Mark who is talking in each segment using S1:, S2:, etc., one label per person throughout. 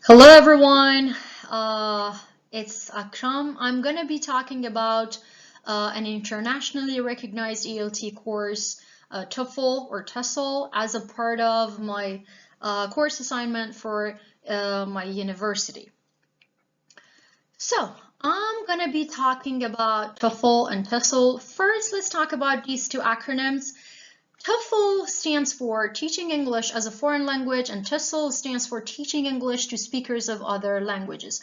S1: Hello everyone, it's Akram. I'm going to be talking about an internationally recognized ELT course, TEFL or TESOL, as a part of my course assignment for my university. So I'm going to be talking about TEFL and TESOL. First, let's talk about these two acronyms. TEFL stands for Teaching English as a Foreign Language, and TESOL stands for Teaching English to Speakers of Other Languages.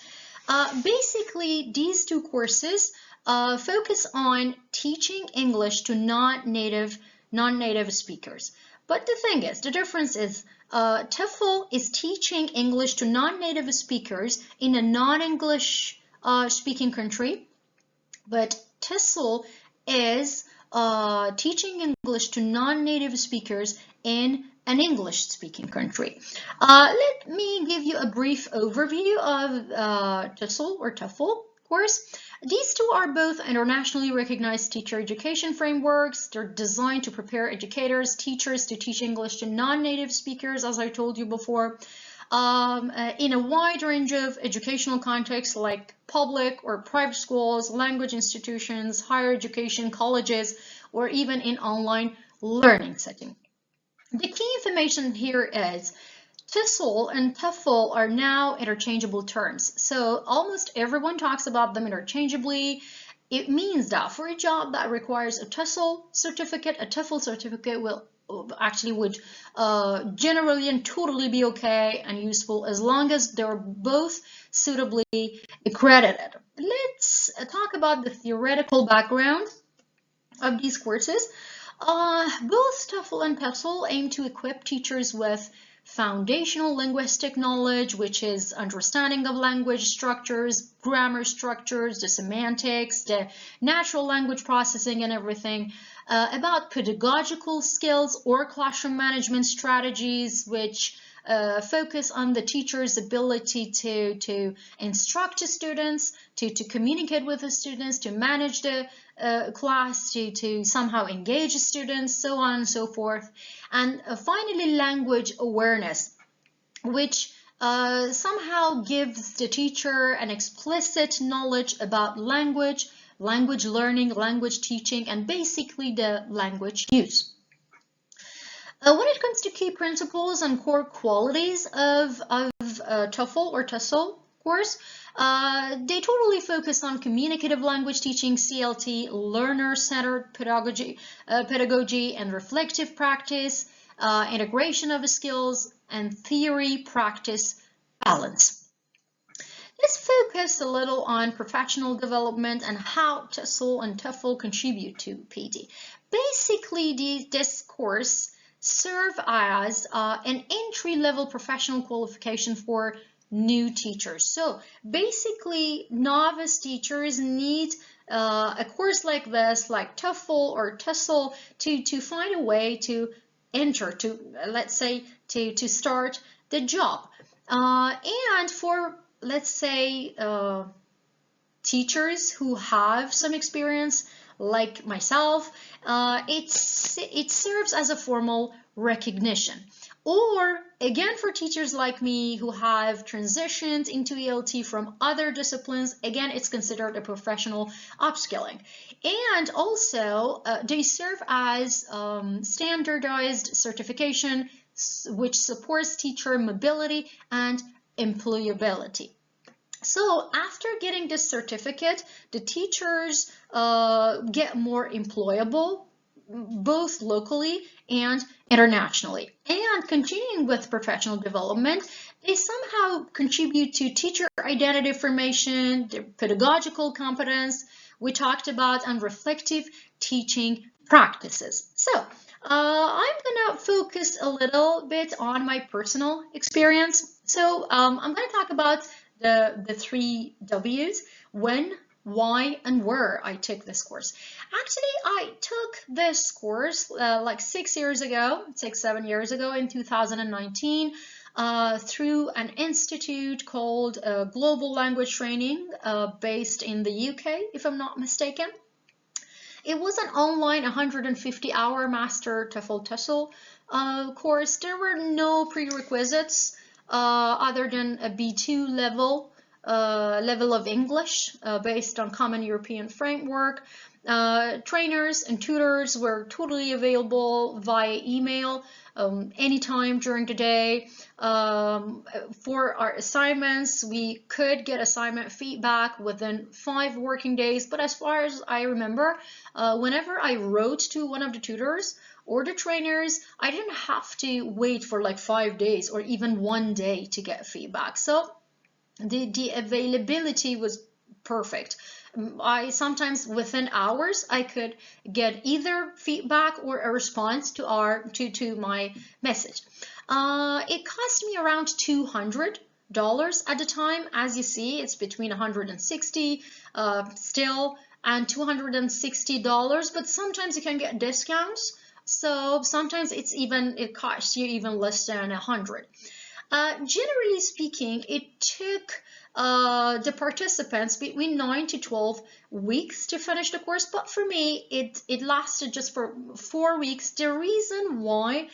S1: Basically, these two courses focus on teaching English to non-native speakers. But the thing is, the difference is TEFL is teaching English to non-native speakers in a non-English speaking country, but TESOL is teaching English to non-native speakers in an English-speaking country. Let me give you a brief overview of TESOL or TEFL course. These two are both internationally recognized teacher education frameworks. They're designed to prepare educators, teachers to teach English to non-native speakers, as I told you before, in a wide range of educational contexts like public or private schools, language institutions, higher education, colleges, or even in online learning setting. The key information here is TESOL and TEFL are now interchangeable terms. So almost everyone talks about them interchangeably. It means that for a job that requires a TESOL certificate, a TEFL certificate would generally and totally be okay and useful as long as they're both suitably accredited. Let's talk about the theoretical background of these courses. Both TEFL and TESOL aim to equip teachers with foundational linguistic knowledge, which is understanding of language structures, grammar structures, the semantics, the natural language processing and everything, about pedagogical skills or classroom management strategies, which focus on the teacher's ability to instruct the students, to communicate with the students, to manage the class, to somehow engage students, so on and so forth. And finally, language awareness, which somehow gives the teacher an explicit knowledge about language learning, language teaching, and basically the language use. When it comes to key principles and core qualities of TEFL or TESOL course, they totally focus on communicative language teaching, CLT, learner-centered pedagogy and reflective practice, integration of skills, and theory-practice balance. Let's focus a little on professional development and how TESOL and TEFL contribute to PD. Basically, this course serve as an entry-level professional qualification for new teachers. So basically, novice teachers need a course like this, like TEFL or TESOL, to find a way to enter, let's say, to start the job. And for, let's say, teachers who have some experience, like myself, it serves as a formal recognition. Or again, for teachers like me who have transitioned into ELT from other disciplines, again, it's considered a professional upskilling. And also, they serve as standardized certification, which supports teacher mobility and employability. So after getting this certificate, the teachers get more employable, both locally and internationally. And continuing with professional development, they somehow contribute to teacher identity formation, their pedagogical competence we talked about, and reflective teaching practices. So I'm gonna focus a little bit on my personal experience. So I'm gonna talk about the three W's: when, why, and where I took this course. Actually, I took this course like 7 years ago in 2019 through an institute called Global Language Training based in the UK, if I'm not mistaken. It was an online 150-hour master TEFL TESOL course. There were no prerequisites. other than a B2 level of English based on Common European Framework. Trainers and tutors were totally available via email anytime during the day. For our assignments, we could get assignment feedback within 5 working days, but as far as I remember, whenever I wrote to one of the tutors or the trainers, I didn't have to wait for like 5 days or even 1 day to get feedback. So the availability was perfect. I sometimes within hours I could get either feedback or a response to my message. It cost me around $200 at the time. As you see, it's between 160 still and $260, but sometimes you can get discounts. So sometimes it costs you even less than 100. Generally speaking, it took the participants between 9 to 12 weeks to finish the course, but for me, it lasted just for 4 weeks. The reason why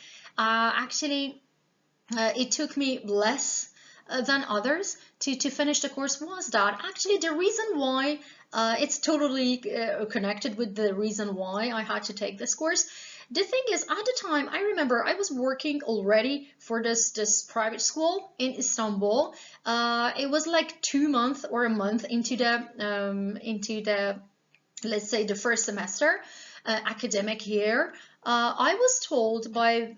S1: it took me less than others to finish the course was that actually the reason why it's totally connected with the reason why I had to take this course. The thing is, at the time, I remember I was working already for this private school in Istanbul. It was like 2 months or a month into the let's say the first semester academic year. I was told by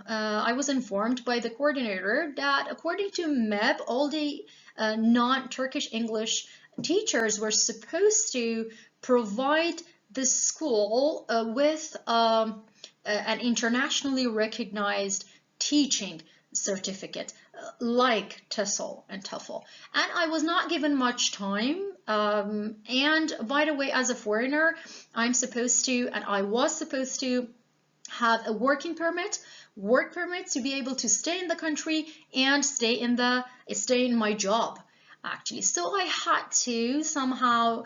S1: I was informed by the coordinator that according to MEB, all the non-Turkish English teachers were supposed to provide the school with an internationally recognized teaching certificate like TESOL and TEFL. And I was not given much time. And by the way, as a foreigner, I was supposed to have a work permit to be able to stay in the country and stay in my job, actually. So I had to somehow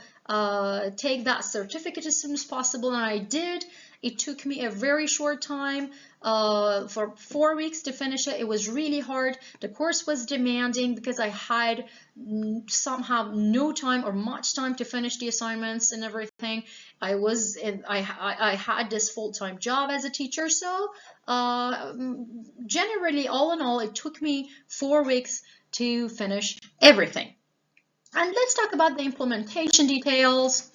S1: take that certificate as soon as possible, and I did. It took me a very short time, for 4 weeks to finish it. It was really hard. The course was demanding because I had somehow no time or much time to finish the assignments and everything. I had this full-time job as a teacher, so generally, all in all, it took me 4 weeks to finish everything. And let's talk about the implementation details.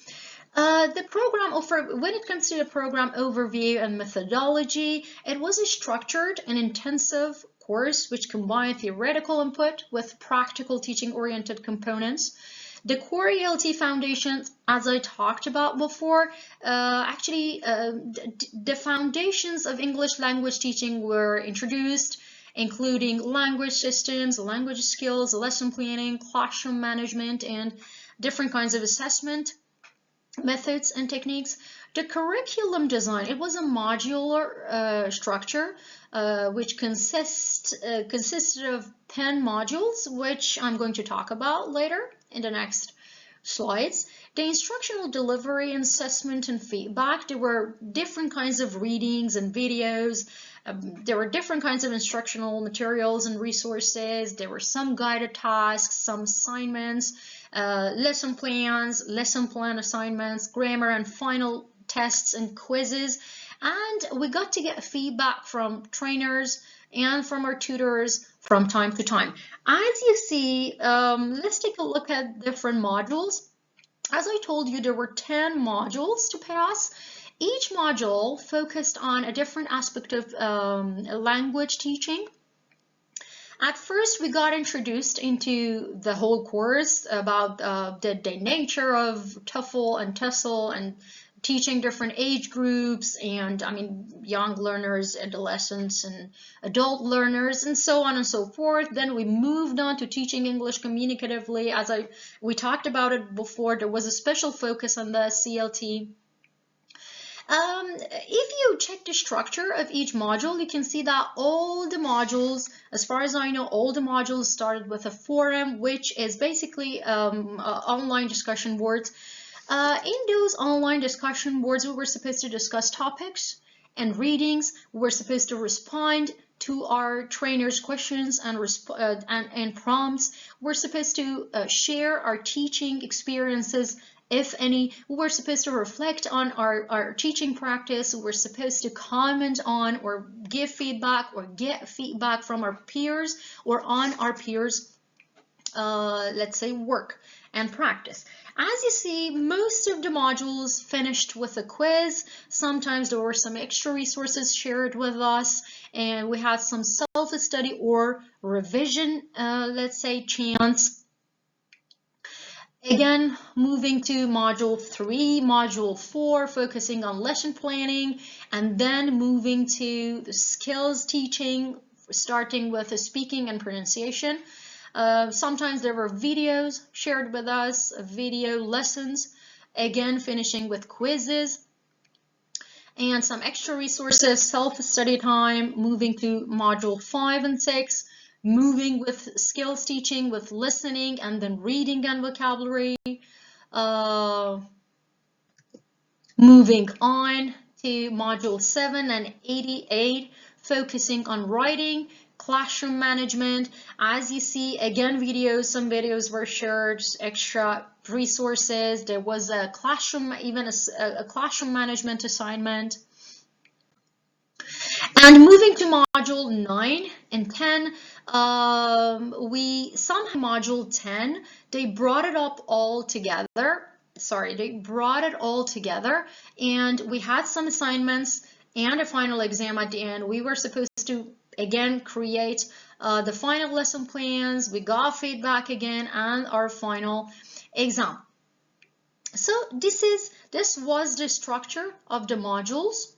S1: The program when it comes to the program overview and methodology, it was a structured and intensive course which combined theoretical input with practical teaching-oriented components. The core ELT foundations, as I talked about before, the foundations of English language teaching were introduced, including language systems, language skills, lesson planning, classroom management, and different kinds of assessment methods and techniques. The curriculum design, it was a modular structure which consisted of 10 modules, which I'm going to talk about later in the next slides. The instructional delivery, assessment, and feedback, there were different kinds of readings and videos. There were different kinds of instructional materials and resources. There were some guided tasks, some assignments, lesson plans, lesson plan assignments, grammar and final tests and quizzes. And we got to get feedback from trainers and from our tutors from time to time. As you see, let's take a look at different modules. As I told you, there were 10 modules to pass. Each module focused on a different aspect of language teaching. At first, we got introduced into the whole course about the nature of TEFL and TESOL and teaching different age groups and, young learners, adolescents, and adult learners, and so on and so forth. Then we moved on to teaching English communicatively. We talked about it before, there was a special focus on the CLT. If you check the structure of each module, you can see that all the modules, as far as I know, all the modules started with a forum, which is basically online discussion boards. In those online discussion boards, we were supposed to discuss topics and readings. We were supposed to respond to our trainers' questions and prompts. We're supposed to share our teaching experiences, if any. We're supposed to reflect on our teaching practice. We're supposed to comment on or give feedback or get feedback from our peers or on our peers' let's say work and practice. As you see, most of the modules finished with a quiz. Sometimes there were some extra resources shared with us, and we had some self-study or revision, let's say, chance. Again, moving to module 3, module 4, focusing on lesson planning, and then moving to the skills teaching, starting with the speaking and pronunciation. Sometimes there were videos shared with us, video lessons, again finishing with quizzes and some extra resources, self-study time, moving to module 5 and 6, moving with skills teaching with listening and then reading and vocabulary, moving on to module 7 and 88, focusing on writing, classroom management. As you see, again, some videos were shared, extra resources. There was a classroom, even a classroom management assignment. And moving to module 9 and 10, we somehow module 10, they brought it up all together. Sorry, they brought it all together, and we had some assignments and a final exam at the end. We were supposed to again create the final lesson plans. We got feedback again and our final exam. So this was the structure of the modules.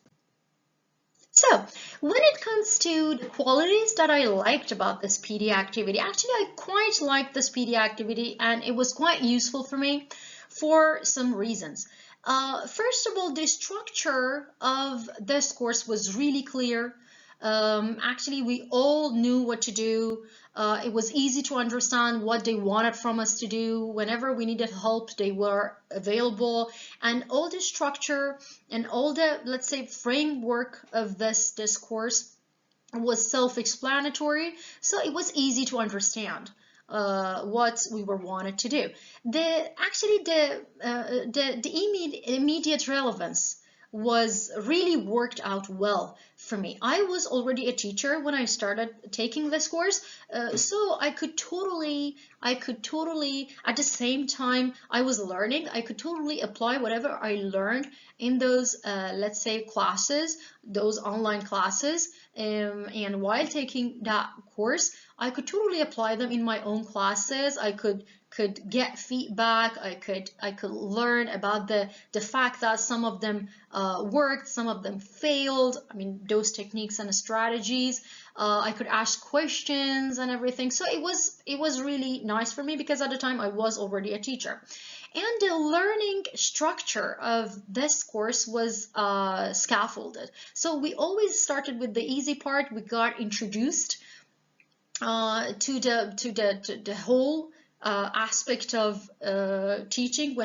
S1: So when it comes to the qualities that I liked about this PD activity, actually I quite liked this PD activity and it was quite useful for me for some reasons. First of all, the structure of this course was really clear. Actually, we all knew what to do. It was easy to understand what they wanted from us to do. Whenever we needed help, they were available. And all the structure and all the, let's say, framework of this course was self-explanatory. So it was easy to understand what we were wanted to do. The immediate relevance was really worked out well for me. I was already a teacher when I started taking this course, so I could totally, at the same time I was learning, I could totally apply whatever I learned in those, let's say, classes, those online classes, and while taking that course, I could totally apply them in my own classes. I could get feedback. I could learn about the fact that some of them worked, some of them failed. I mean, those techniques and strategies. I could ask questions and everything. So it was really nice for me because at the time I was already a teacher. And the learning structure of this course was scaffolded. So we always started with the easy part. We got introduced to the whole aspect of teaching,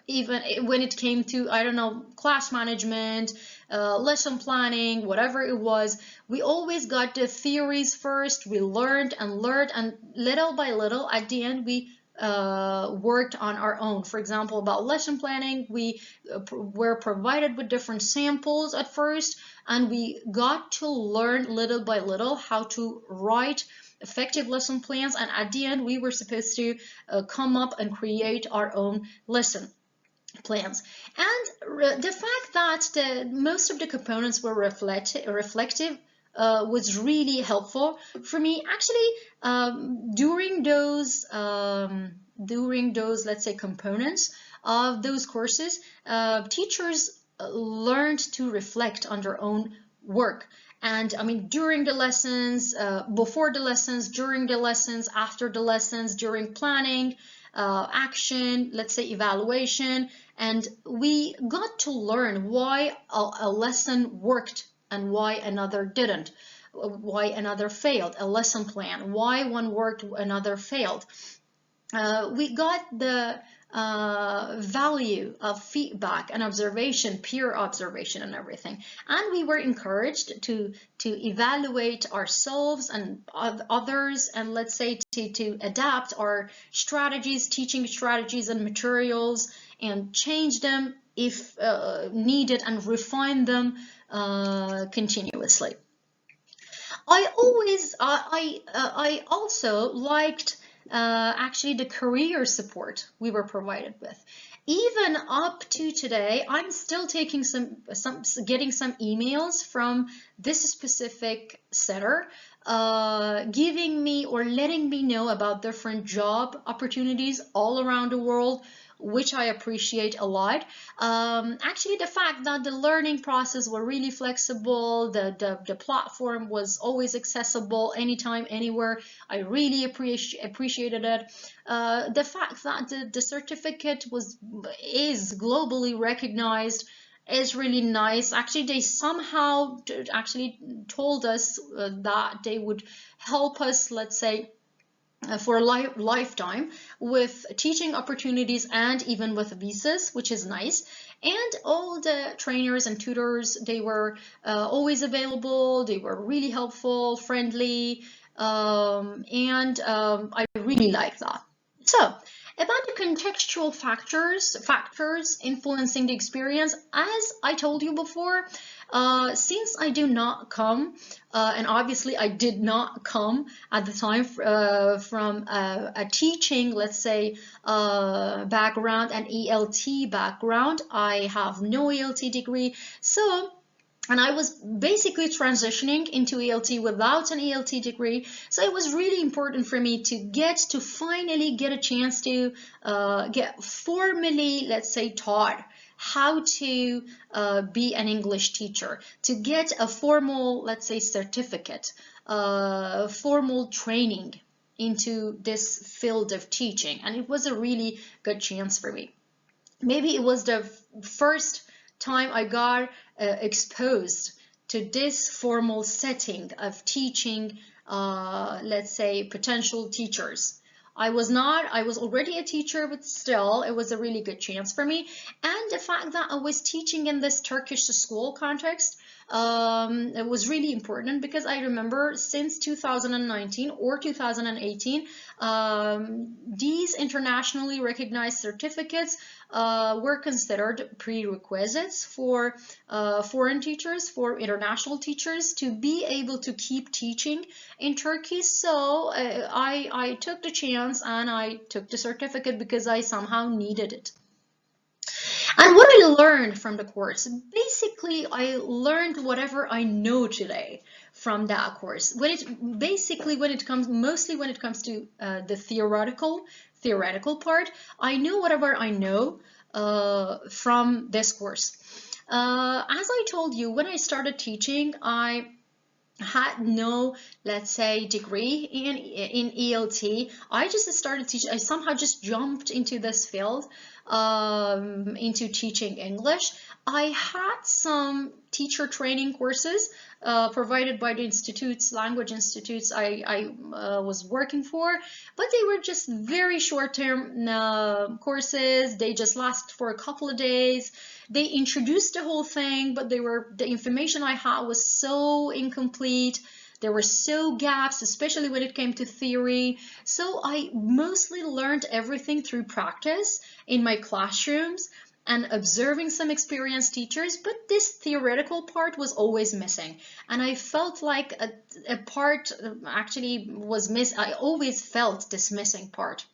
S1: even when it came to, I don't know, class management, lesson planning, whatever it was. We always got the theories first. We learned and little by little, at the end, we worked on our own. For example, about lesson planning, we were provided with different samples at first, and we got to learn little by little how to write effective lesson plans, and at the end we were supposed to come up and create our own lesson plans. And the fact that most of the components were reflective was really helpful for me. Actually, during those let's say components of those courses, teachers learned to reflect on their own work. And I mean, during the lessons, before the lessons, during the lessons, after the lessons, during planning, action, let's say evaluation, and we got to learn why a lesson worked and why another didn't, why another failed, a lesson plan, why one worked, another failed. we got the value of feedback and observation, peer observation and everything. And we were encouraged to evaluate ourselves and others, and let's say to adapt our strategies, teaching strategies and materials, and change them if needed, and refine them continuously. I also liked actually the career support we were provided with. Even up to today, I'm still taking getting some emails from this specific center, giving me or letting me know about different job opportunities all around the world, which I appreciate a lot. Actually, the fact that the learning process were really flexible, the platform was always accessible anytime, anywhere, I really appreciated it. The fact that the certificate is globally recognized is really nice. Actually, they somehow actually told us that they would help us, let's say, for a lifetime with teaching opportunities and even with visas, which is nice. And all the trainers and tutors, they were always available. They were really helpful, friendly, and I really like that. So, about the contextual factors influencing the experience, as I told you before, since I do not come, and obviously I did not come at the time from a teaching, let's say, background, an ELT background. I have no ELT degree, and I was basically transitioning into ELT without an ELT degree. So it was really important for me to finally get a chance to get formally, let's say, taught how to be an English teacher, to get a formal, let's say, certificate, formal training into this field of teaching. And it was a really good chance for me. Maybe it was the first time I got exposed to this formal setting of teaching, let's say, potential teachers. I was already a teacher, but still, it was a really good chance for me. And the fact that I was teaching in this Turkish school context, it was really important, because I remember since 2019 or 2018, these internationally recognized certificates were considered prerequisites for foreign teachers, for international teachers, to be able to keep teaching in Turkey. So I took the chance and I took the certificate because I somehow needed it. And what I learned from the course, basically I learned whatever I know today from that course. Mostly when it comes to the theoretical part, I knew whatever I know from this course. As I told you, when I started teaching, I had no, let's say, degree in ELT. I just started teaching. I somehow just jumped into this field, into teaching English. I had some teacher training courses provided by the language institutes I was working for, but they were just very short-term courses. They just lasted for a couple of days. They introduced the whole thing, but the information I had was so incomplete. There were so gaps, especially when it came to theory. So I mostly learned everything through practice in my classrooms and observing some experienced teachers, but this theoretical part was always missing. And I felt like a part actually was missing. I always felt this missing part.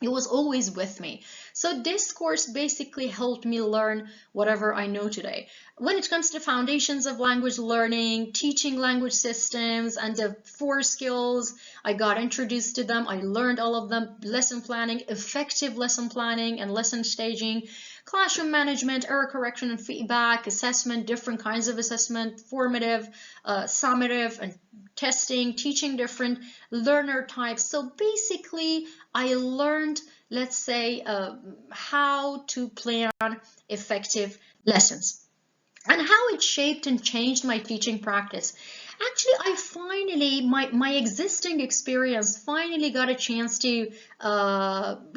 S1: It was always with me. So this course basically helped me learn whatever I know today. When it comes to foundations of language learning, teaching language systems, and the 4 skills, I got introduced to them. I learned all of them: lesson planning, effective lesson planning and lesson staging, classroom management, error correction and feedback, assessment, different kinds of assessment, formative, summative, and testing, teaching different learner types. So basically, I learned, let's say, how to plan effective lessons, and how it shaped and changed my teaching practice. Actually, I finally, my existing experience finally got a chance to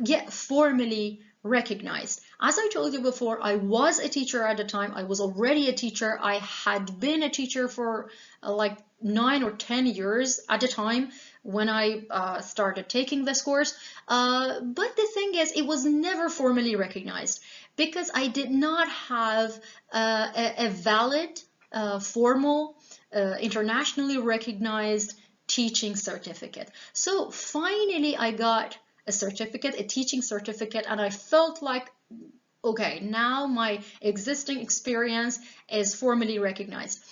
S1: get formally recognized. As I told you before, I was a teacher at the time. I was already a teacher. I had been a teacher for like 9 or 10 years at the time when I started taking this course. But the thing is, it was never formally recognized because I did not have a valid, formal, internationally recognized teaching certificate. So finally, I got a certificate, a teaching certificate, and I felt like, okay, now my existing experience is formally recognized.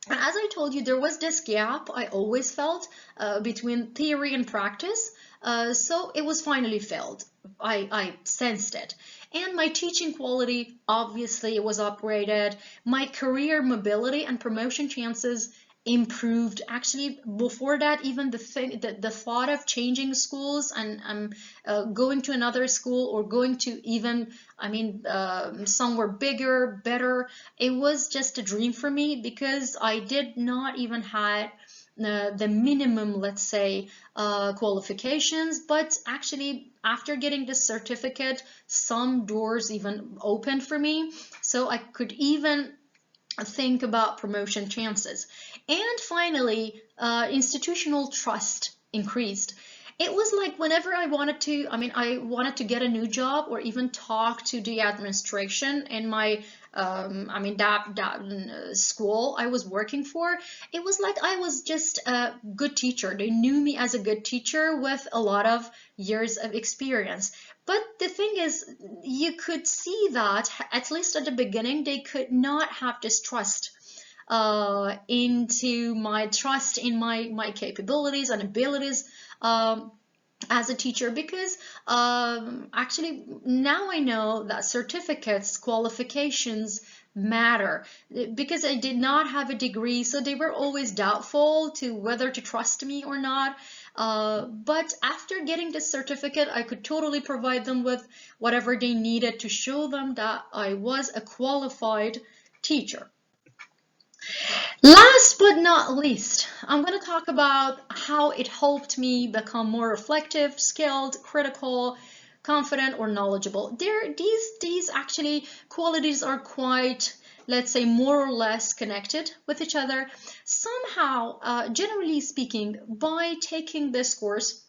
S1: And as I told you, there was this gap I always felt between theory and practice. So it was finally filled. I sensed it. And my teaching quality obviously was upgraded. My career mobility and promotion chances improved. Actually, before that, even the thought of changing schools and going to another school or going to even, I mean, somewhere bigger, better, it was just a dream for me because I did not even have the minimum, let's say, qualifications. But actually, after getting this certificate, some doors even opened for me, so I could even think about promotion chances. And finally, institutional trust increased. It was like whenever I wanted to, I wanted to get a new job or even talk to the administration in my, that school I was working for, it was like I was just a good teacher. They knew me as a good teacher with a lot of years of experience. But the thing is, you could see that, at least at the beginning, they could not have this trust into my trust in my capabilities and abilities as a teacher, because actually now I know that certificates, qualifications matter, because I did not have a degree, so they were always doubtful to whether to trust me or not. But after getting this certificate, I could totally provide them with whatever they needed to show them that I was a qualified teacher. Last but not least, I'm going to talk about how it helped me become more reflective, skilled, critical, confident, or knowledgeable. These actually qualities are quite, let's say, more or less connected with each other. Somehow, generally speaking, by taking this course,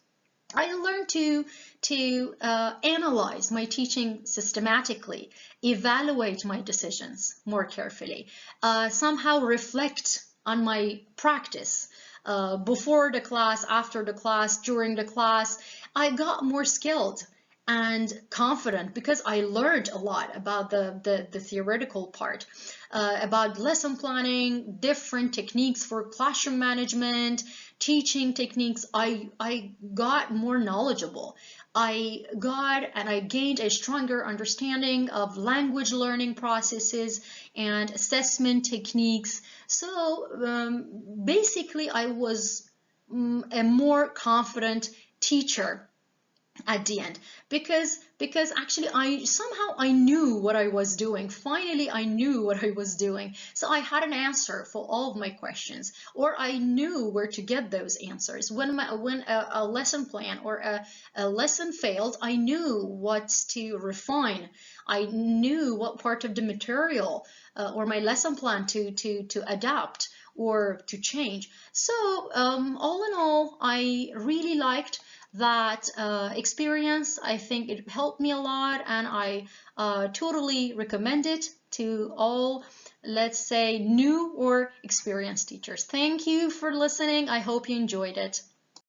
S1: I learned to analyze my teaching systematically, evaluate my decisions more carefully, somehow reflect on my practice before the class, after the class, during the class. I got more skilled and confident because I learned a lot about the theoretical part, about lesson planning, different techniques for classroom management, teaching techniques. I got more knowledgeable. I got and I gained a stronger understanding of language learning processes and assessment techniques. So basically, I was a more confident teacher at the end, because actually I knew what I was doing. Finally, I knew what I was doing, so I had an answer for all of my questions, or I knew where to get those answers. When a lesson plan or a lesson failed, I knew what to refine. I knew what part of the material or my lesson plan to adapt or to change. So all in all, I really liked that experience. I think it helped me a lot, and I totally recommend it to all, let's say, new or experienced teachers. Thank you for listening. I hope you enjoyed it.